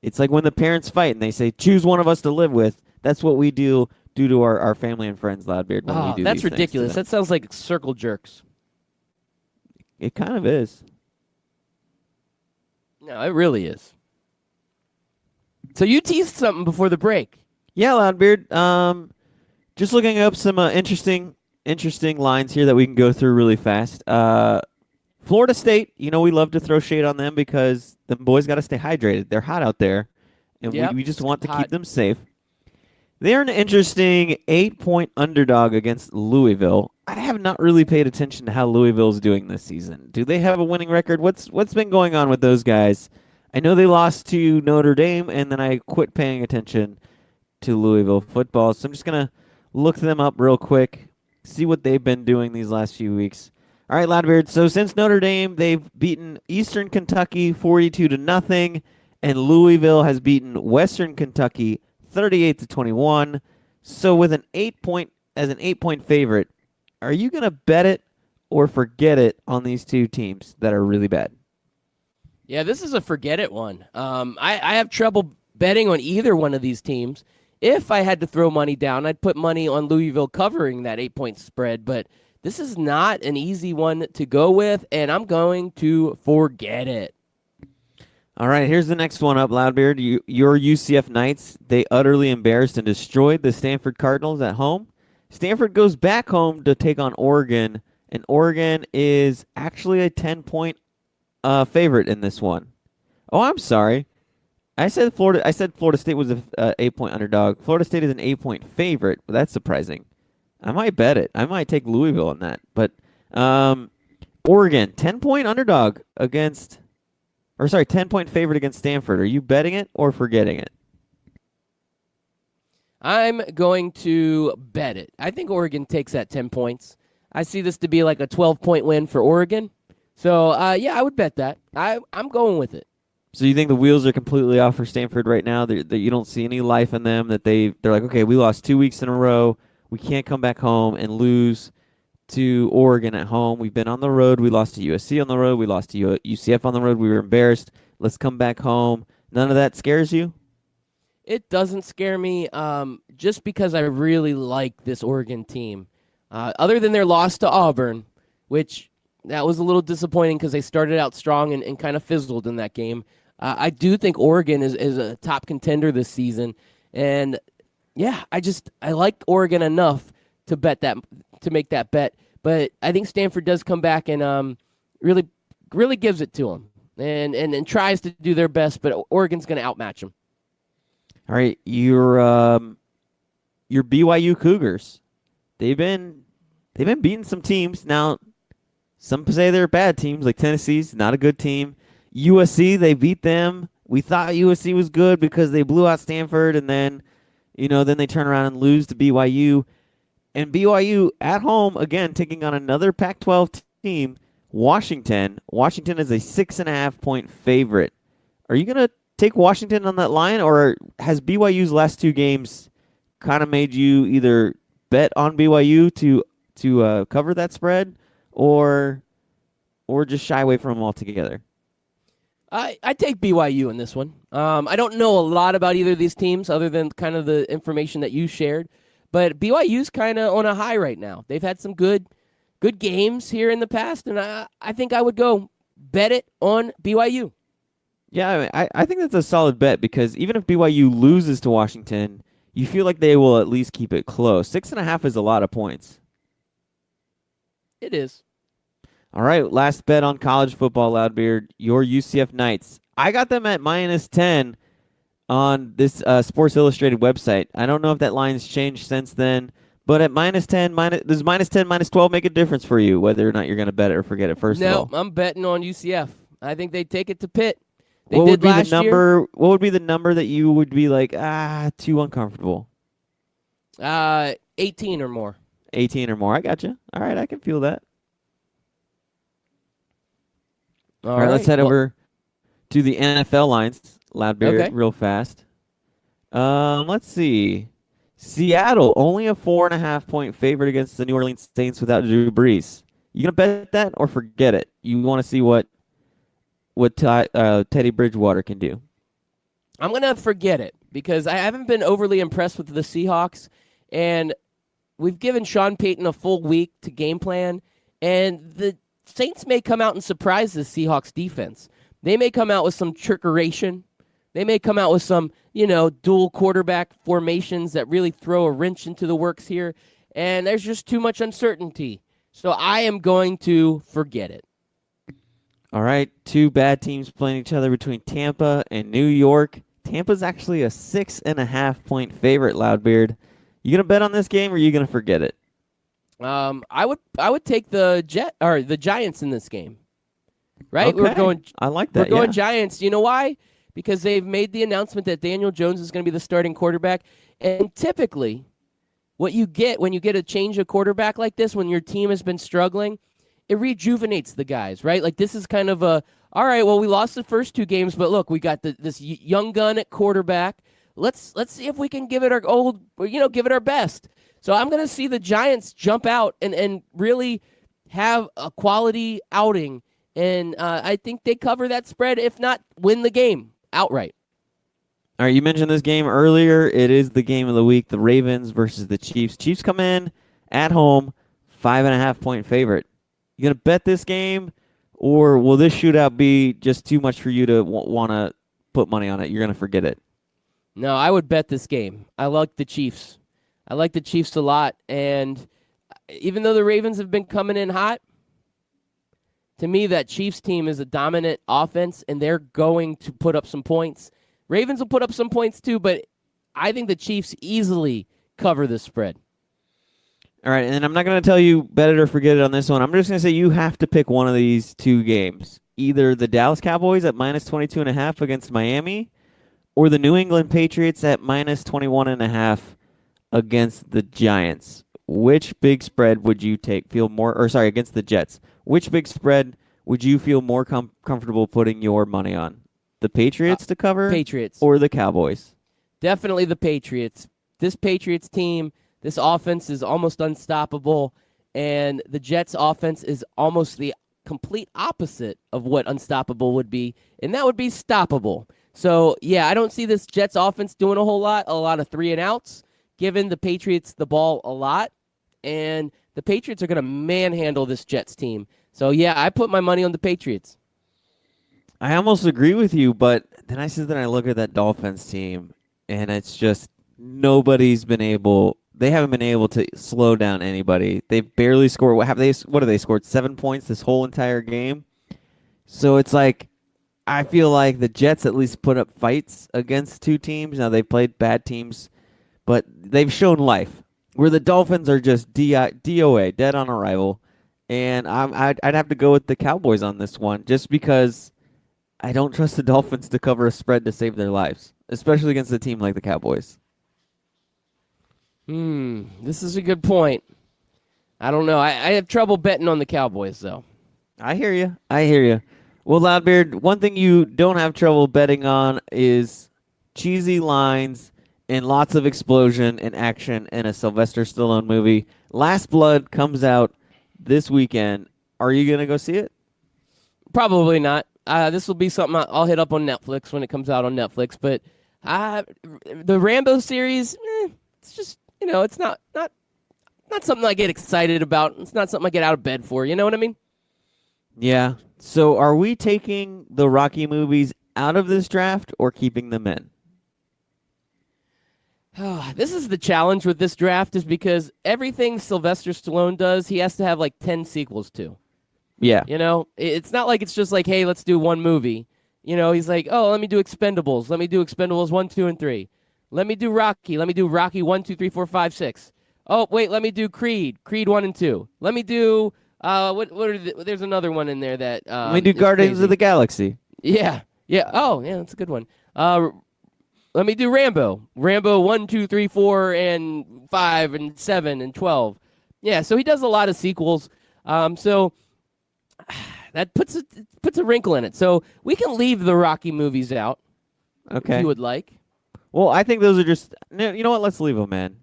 it's like when the parents fight and they say, choose one of us to live with. That's what we do to our family and friends, Loudbeard, when we do that's these things to ridiculous. them. That sounds like circle jerks. It kind of is. No, it really is. So you teased something before the break. Yeah, Loudbeard. Just looking up some interesting lines here that we can go through really fast. Florida State, we love to throw shade on them because the boys got to stay hydrated. They're hot out there, and Yep, we just want to hot. keep them safe. They're an interesting 8-point underdog against Louisville. I have not really paid attention to how Louisville's doing this season. Do they have a winning record? What's been going on with those guys? I know they lost to Notre Dame, and then I quit paying attention to Louisville football. So I'm just going to look them up real quick, see what they've been doing these last few weeks. All right, Loudbeard. So since Notre Dame, they've beaten Eastern Kentucky 42-0, and Louisville has beaten Western Kentucky 38-21. So with an 8-point favorite, are you going to bet it or forget it on these two teams that are really bad? Yeah, this is a forget it one. I have trouble betting on either one of these teams. If I had to throw money down, I'd put money on Louisville covering that 8-point spread, but this is not an easy one to go with, and I'm going to forget it. All right, here's the next one up, Loudbeard. Your UCF Knights, they utterly embarrassed and destroyed the Stanford Cardinals at home. Stanford goes back home to take on Oregon, and Oregon is actually a 10-point favorite in this one. Oh, I'm sorry. I said Florida State was an 8-point underdog. Florida State is an 8-point favorite, but that's surprising. I might bet it. I might take Louisville on that. But Oregon, 10-point underdog 10-point favorite against Stanford. Are you betting it or forgetting it? I'm going to bet it. I think Oregon takes that 10 points. I see this to be like a 12-point win for Oregon. So, yeah, I would bet that. I'm going with it. So you think the wheels are completely off for Stanford right now? That you don't see any life in them? That they're like, okay, we lost 2 weeks in a row. We can't come back home and lose to Oregon at home. We've been on the road. We lost to USC on the road. We lost to UCF on the road. We were embarrassed. Let's come back home. None of that scares you? It doesn't scare me just because I really like this Oregon team. Other than their loss to Auburn, which that was a little disappointing because they started out strong and kind of fizzled in that game. I do think Oregon is a top contender this season. And, yeah, I like Oregon enough to make that bet. But I think Stanford does come back and really gives it to them and tries to do their best, but Oregon's going to outmatch them. All right, your BYU Cougars. They've been beating some teams. Now, some say they're bad teams, like Tennessee's not a good team. USC, they beat them. We thought USC was good because they blew out Stanford, and then they turn around and lose to BYU. And BYU at home, again, taking on another Pac-12 team, Washington. Washington is a 6.5-point favorite. Are you going to take Washington on that line, or has BYU's last two games kind of made you either bet on BYU to cover that spread or just shy away from them altogether? I take BYU in this one. I don't know a lot about either of these teams other than kind of the information that you shared, but BYU's kind of on a high right now. They've had some good games here in the past, and I think I would go bet it on BYU. Yeah, I think that's a solid bet because even if BYU loses to Washington, you feel like they will at least keep it close. 6.5 is a lot of points. It is. All right, last bet on college football, Loudbeard. Your UCF Knights. I got them at -10 on this Sports Illustrated website. I don't know if that line's changed since then, but at -10, does -10, -12 make a difference for you, whether or not you're going to bet it or forget it, first of all? No, I'm betting on UCF. I think they take it to Pitt. What would be the number that you would be like, too uncomfortable? 18 or more. 18 or more. I got you. All right, I can feel that. All right, let's head over to the NFL lines, Loudbeard, Okay. real fast. Let's see. Seattle, only a 4.5-point favorite against the New Orleans Saints without Drew Brees. You gonna bet that or forget it? You want to see what Teddy Bridgewater can do? I'm going to forget it because I haven't been overly impressed with the Seahawks, and we've given Sean Payton a full week to game plan, and the Saints may come out and surprise the Seahawks defense. They may come out with some trickeration. They may come out with some, dual quarterback formations that really throw a wrench into the works here. And there's just too much uncertainty. So I am going to forget it. All right, two bad teams playing each other between Tampa and New York. Tampa's actually a 6.5-point favorite, Loudbeard. You gonna bet on this game, or are you gonna forget it? I would take the Giants in this game. Right? Okay. I like that. We're going Giants. You know why? Because they've made the announcement that Daniel Jones is going to be the starting quarterback. And typically, what you get when you get a change of quarterback like this, when your team has been struggling, it rejuvenates the guys, right? Like this is kind of all right, well, we lost the first 2 games, but look, we got this young gun at quarterback. Let's see if we can give it our best. So I'm going to see the Giants jump out and really have a quality outing. And I think they cover that spread, if not win the game outright. All right, you mentioned this game earlier. It is the game of the week, the Ravens versus the Chiefs. Chiefs come in at home, 5.5-point favorite. You going to bet this game, or will this shootout be just too much for you to want to put money on it? You're going to forget it. No, I would bet this game. I like the Chiefs. I like the Chiefs a lot. And even though the Ravens have been coming in hot, to me, that Chiefs team is a dominant offense, and they're going to put up some points. Ravens will put up some points too, but I think the Chiefs easily cover the spread. All right, and I'm not going to tell you bet it or forget it on this one. I'm just going to say you have to pick one of these 2 games. Either the Dallas Cowboys at minus 22.5 against Miami, or the New England Patriots at minus 21.5 against the Giants. Which big spread would you against the Jets? Which big spread would you feel more comfortable putting your money on? The Patriots to cover? Patriots. Or the Cowboys? Definitely the Patriots. This Patriots team, this offense is almost unstoppable, and the Jets offense is almost the complete opposite of what unstoppable would be, and that would be stoppable. So, yeah, I don't see this Jets offense doing a lot of 3-and-outs, giving the Patriots the ball a lot, and the Patriots are going to manhandle this Jets team. So, yeah, I put my money on the Patriots. I almost agree with you, but then I look at that Dolphins team, and it's just they haven't been able to slow down anybody. They've barely scored. What have they scored? 7 points this whole entire game. So it's like, I feel like the Jets at least put up fights against 2 teams. Now they've played bad teams, but they've shown life. Where the Dolphins are just DOA, dead on arrival. And I'd have to go with the Cowboys on this one, just because I don't trust the Dolphins to cover a spread to save their lives, especially against a team like the Cowboys. This is a good point. I don't know. I have trouble betting on the Cowboys, though. I hear you. Well, Loudbeard, one thing you don't have trouble betting on is cheesy lines and lots of explosion and action in a Sylvester Stallone movie. Last Blood comes out this weekend. Are you going to go see it? Probably not. This will be something I'll hit up on Netflix when it comes out on Netflix. But the Rambo series, it's just, it's not something I get excited about. It's not something I get out of bed for. You know what I mean? Yeah. So are we taking the Rocky movies out of this draft or keeping them in? This is the challenge with this draft, is because everything Sylvester Stallone does, he has to have like 10 sequels to. Yeah. It's not like it's just like, hey, let's do one movie. He's like, oh, let me do Expendables. Let me do Expendables 1, 2, and 3. Let me do Rocky. Let me do Rocky 1, 2, 3, 4, 5, 6. Oh, wait, let me do Creed 1 and 2. Let me do, there's another one in there that. Let me do Guardians crazy. of the Galaxy. Yeah. Oh, yeah, that's a good one. Let me do Rambo. Rambo 1, 2, 3, 4, and 5, and 7, and 12. Yeah, so he does a lot of sequels. So that puts a wrinkle in it. So we can leave the Rocky movies out. Okay. If you would like. Well, I think those are just, you know what? Let's leave them, man.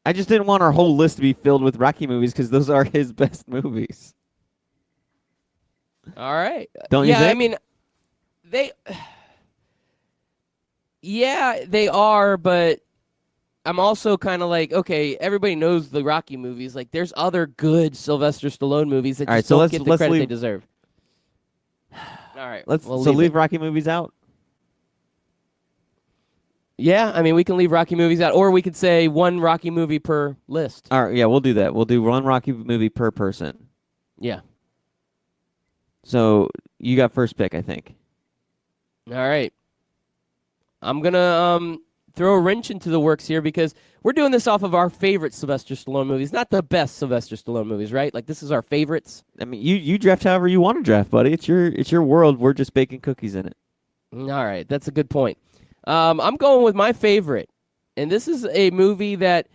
I just didn't want our whole list to be filled with Rocky movies because those are his best movies. All right. Don't you think? Yeah, I mean, they are, but I'm also kind of like, okay, everybody knows the Rocky movies. Like, there's other good Sylvester Stallone movies that just don't get the credit they deserve. All right. Let's we'll leave it. Rocky movies out. Yeah, I mean, we can leave Rocky movies out, or we could say one Rocky movie per list. All right, yeah, we'll do that. We'll do one Rocky movie per person. Yeah. So you got first pick, I think. All right. I'm going to throw a wrench into the works here because we're doing this off of our favorite Sylvester Stallone movies, not the best Sylvester Stallone movies, right? Like, this is our favorites. I mean, you draft however you want to draft, buddy. It's your world. We're just baking cookies in it. All right. That's a good point. I'm going with my favorite, and this is a movie that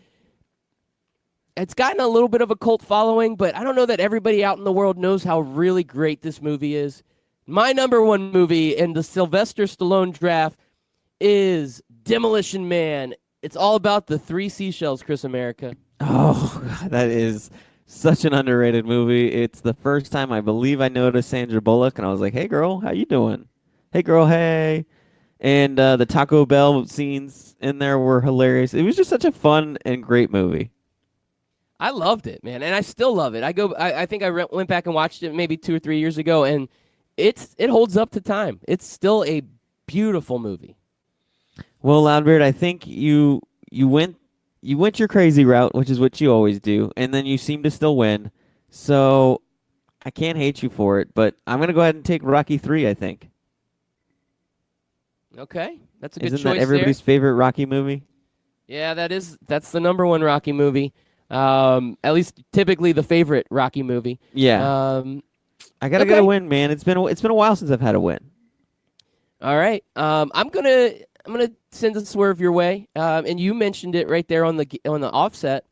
it's gotten a little bit of a cult following, but I don't know that everybody out in the world knows how really great this movie is. My number one movie in the Sylvester Stallone draft is Demolition Man. It's all about the 3 seashells, Chris America. Oh, God, that is such an underrated movie. It's the first time I believe I noticed Sandra Bullock, and I was like, "Hey, girl, how you doing? Hey, girl, hey." And the Taco Bell scenes in there were hilarious. It was just such a fun and great movie. I loved it, man, and I still love it. I think I went back and watched it maybe 2 or 3 years ago, and it holds up to time. It's still a beautiful movie. Well, Loudbeard, I think you went your crazy route, which is what you always do, and then you seem to still win. So I can't hate you for it, but I'm gonna go ahead and take Rocky 3, I think. Okay, that's a good Isn't choice that everybody's favorite Rocky movie? Yeah, that's the number one Rocky movie. At least typically the favorite Rocky movie. Yeah. I gotta get a win, man. It's been a while since I've had a win. All right. I'm gonna send a swerve your way. And you mentioned it right there on the offset,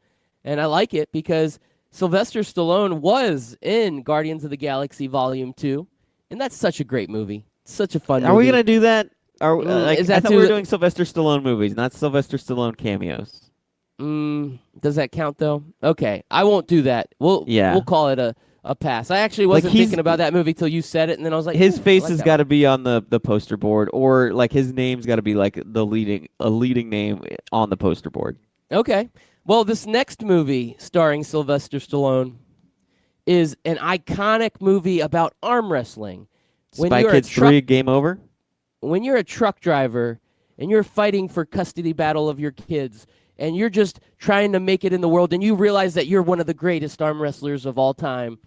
and I like it because Sylvester Stallone was in Guardians of the Galaxy Volume 2, and that's such a great movie. It's such a fun movie. Are we gonna do that? I thought we were doing Sylvester Stallone movies, not Sylvester Stallone cameos. Does that count though? Okay, I won't do that. We'll call it a pass. I actually wasn't thinking about that movie till you said it, and then I was like, his face has got to be on the poster board, or like his name's got to be like a leading name on the poster board. Okay. Well, this next movie starring Sylvester Stallone is an iconic movie about arm wrestling. Spy Kids 3, Game Over? When you're a truck driver and you're fighting for custody battle of your kids and you're just trying to make it in the world and you realize that you're one of the greatest arm wrestlers of all time,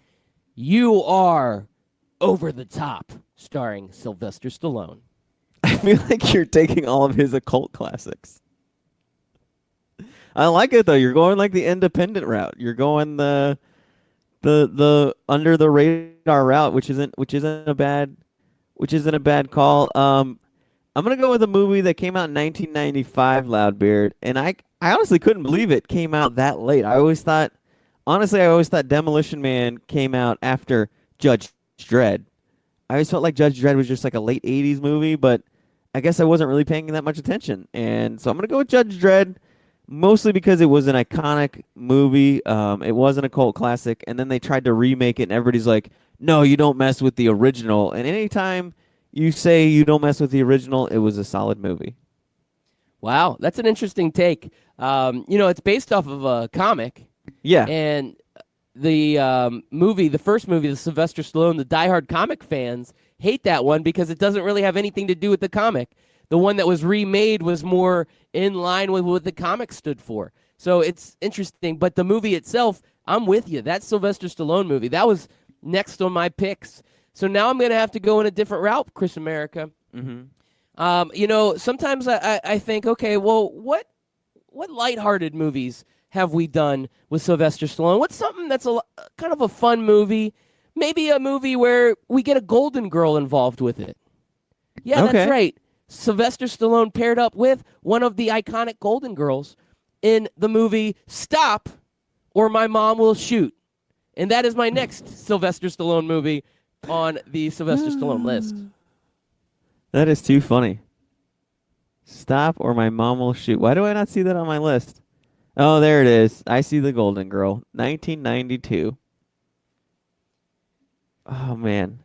you are Over the Top, starring Sylvester Stallone. I feel like you're taking all of his occult classics. I like it though. You're going like the independent route. You're going the under the radar route, which isn't a bad call. I'm gonna go with a movie that came out in 1995, Loudbeard, and I honestly couldn't believe it came out that late. I always thought Demolition Man came out after Judge Dredd. I always felt like Judge Dredd was just like a late 80s movie, but I guess I wasn't really paying that much attention. And so I'm going to go with Judge Dredd, mostly because it was an iconic movie. It wasn't a cult classic, and then they tried to remake it, and everybody's like, no, you don't mess with the original. And anytime you say you don't mess with the original, it was a solid movie. Wow, that's an interesting take. It's based off of a comic. Yeah. And the first movie, the Sylvester Stallone, the diehard comic fans hate that one because it doesn't really have anything to do with the comic. The one that was remade was more in line with what the comic stood for. So it's interesting. But the movie itself, I'm with you. That Sylvester Stallone movie, that was next on my picks. So now I'm going to have to go in a different route, Chris America. Mm-hmm. Sometimes I think, okay, well, what lighthearted movies have we done with Sylvester Stallone? What's something that's kind of a fun movie? Maybe a movie where we get a Golden Girl involved with it. Yeah, okay. That's right. Sylvester Stallone paired up with one of the iconic Golden Girls in the movie Stop or My Mom Will Shoot. And that is my next Sylvester Stallone movie on the Sylvester Stallone list. That is too funny. Stop or My Mom Will Shoot. Why do I not see that on my list? Oh, there it is. I see the Golden Girl. 1992. Oh, man.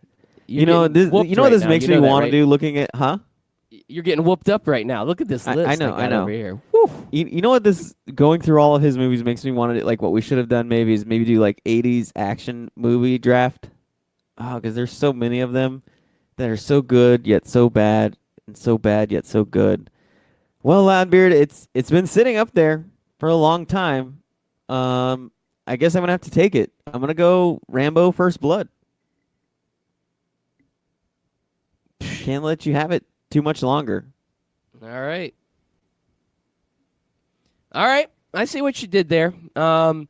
You know what this makes me want to do looking at, huh? You're getting whooped up right now. Look at this list. I know. Over here. You know what this going through all of his movies makes me want to do, like what we should have done maybe do like 80s action movie draft. Oh, because there's so many of them. that are so good yet so bad, and so bad yet so good. Well, Loudbeard, it's been sitting up there for a long time. I guess I'm gonna have to take it. I'm gonna go Rambo First Blood. Can't let you have it too much longer. All right. All right. I see what you did there. I'm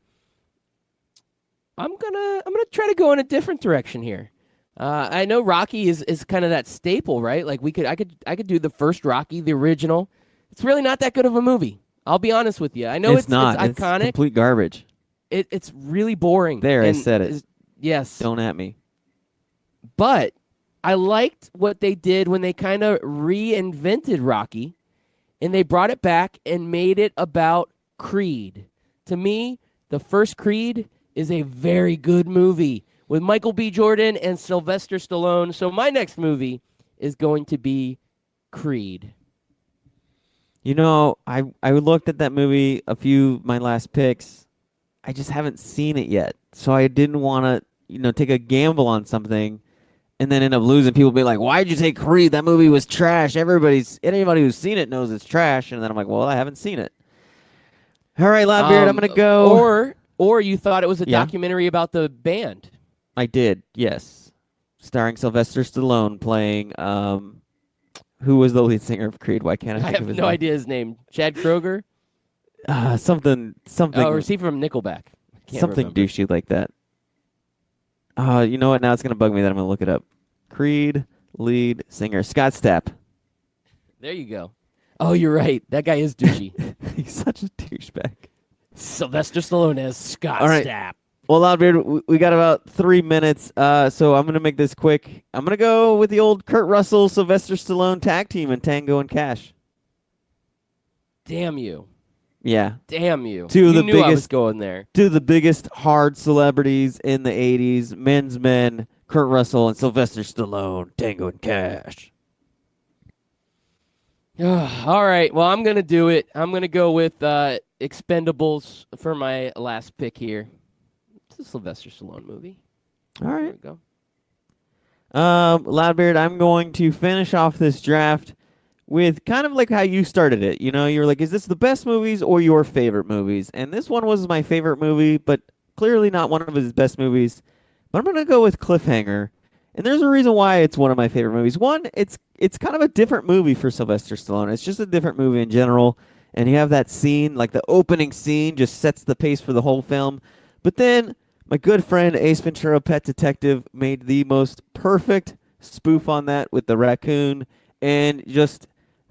gonna try to go in a different direction here. I know Rocky is kind of that staple, right? Like I could do the first Rocky, the original. It's really not that good of a movie. I'll be honest with you. I know it's not. It's iconic. It's complete garbage. It's really boring. There, I said it. Yes. Don't at me. But I liked what they did when they kind of reinvented Rocky, and they brought it back and made it about Creed. To me, the first Creed is a very good movie with Michael B. Jordan and Sylvester Stallone. So my next movie is going to be Creed. You know, I looked at that movie, my last picks. I just haven't seen it yet. So I didn't want to, take a gamble on something and then end up losing. People be like, why'd you take Creed? That movie was trash. Anybody who's seen it knows it's trash. And then I'm like, well, I haven't seen it. All right, Loudbeard, I'm going to go. Or you thought it was a documentary about the band. I did, yes. Starring Sylvester Stallone playing, who was the lead singer of Creed? Why can't I think of his name? I have no idea his name. Chad Kroeger? Something. Oh, or is he from Nickelback? Something douchey like that. You know what? Now it's going to bug me that I'm going to look it up. Creed lead singer, Scott Stapp. There you go. Oh, you're right. That guy is douchey. He's such a douchebag. Sylvester Stallone as Scott Stapp. Well, Loudbeard, we got about 3 minutes, so I'm going to make this quick. I'm going to go with the old Kurt Russell, Sylvester Stallone tag team in Tango and Cash. Damn you. Yeah. Damn you. Two of the knew biggest, I was going there. Two of the biggest hard celebrities in the 80s, men's men, Kurt Russell and Sylvester Stallone, Tango and Cash. All right. Well, I'm going to do it. I'm going to go with Expendables for my last pick here. It's a Sylvester Stallone movie. All right. There we go. Loudbeard, I'm going to finish off this draft with kind of like how you started it. You know, you were like, is this the best movies or your favorite movies? And this one was my favorite movie, but clearly not one of his best movies. But I'm going to go with Cliffhanger. And there's a reason why it's one of my favorite movies. One, it's kind of a different movie for Sylvester Stallone. It's just a different movie in general. And you have that scene, like the opening scene just sets the pace for the whole film. But then my good friend Ace Ventura, Pet Detective, made the most perfect spoof on that with the raccoon. And just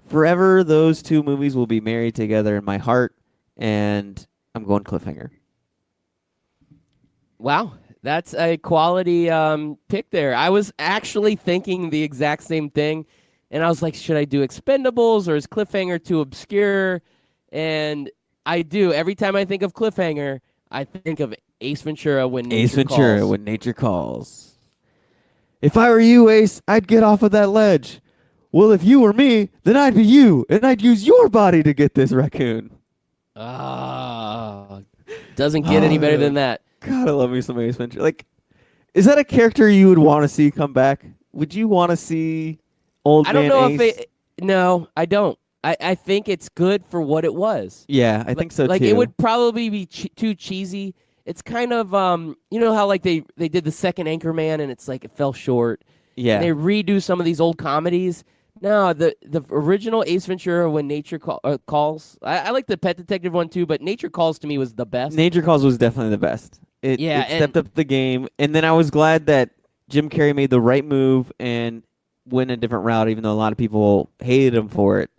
forever, those two movies will be married together in my heart. And I'm going Cliffhanger. Wow. That's a quality pick there. I was actually thinking the exact same thing. And I was like, should I do Expendables or is Cliffhanger too obscure? And I do. Every time I think of Cliffhanger, I think of Ace Ventura when nature calls. When nature calls. If I were you, Ace, I'd get off of that ledge. Well, if you were me, then I'd be you, and I'd use your body to get this raccoon. Doesn't get any better than that. God, I love me some Ace Ventura. Like, is that a character you would want to see come back? Would you want to see old man Ace? I don't know if no, I don't. I think it's good for what it was. Yeah, I think so, like, too. It would probably be too cheesy. It's kind of, you know how like they did the second Anchorman and it's like it fell short. Yeah. And they redo some of these old comedies. No, the original Ace Ventura when nature calls. I like the Pet Detective one too, but Nature Calls to me was the best. Nature Calls was definitely the best. It stepped up the game. And then I was glad that Jim Carrey made the right move and went a different route, even though a lot of people hated him for it.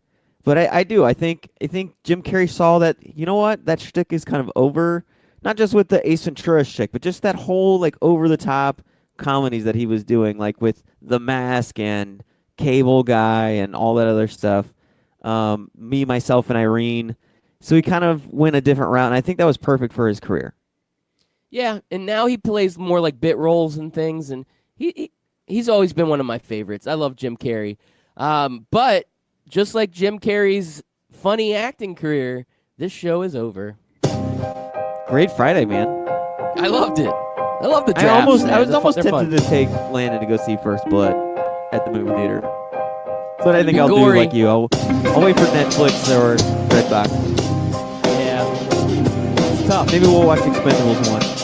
But I do. I think Jim Carrey saw that, you know what, that shtick is kind of over. Not just with the Ace Ventura shtick, but just that whole like over-the-top comedies that he was doing, like with The Mask and Cable Guy and all that other stuff. Me, Myself, and Irene. So he kind of went a different route, and I think that was perfect for his career. Yeah, and now he plays more like bit roles and things, and he's always been one of my favorites. I love Jim Carrey. But just like Jim Carrey's funny acting career, this show is over. Great Friday, man. I loved it. I love the drafts. I was almost tempted to take Landon to go see First Blood. at the movie theater. So I think I'll Gory. do like you. I'll wait for Netflix or Redbox. Yeah. It's tough. Maybe we'll watch Expendables 1.